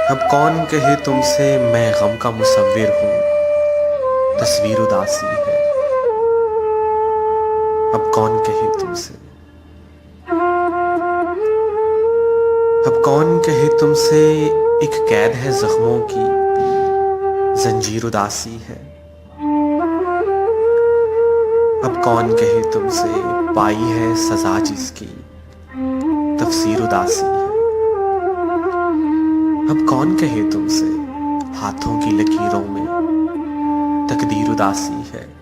अब कौन कहे तुमसे मैं गम का मुसव्विर हूँ, तस्वीर उदासी है। अब कौन कहे तुमसे, अब कौन कहे तुमसे एक कैद है जख्मों की, जंजीर उदासी है। अब कौन कहे तुमसे पाई है सजा जिसकी, तफसीर उदासी है। अब कौन कहे तुमसे हाथों की लकीरों में तकदीर उदासी है।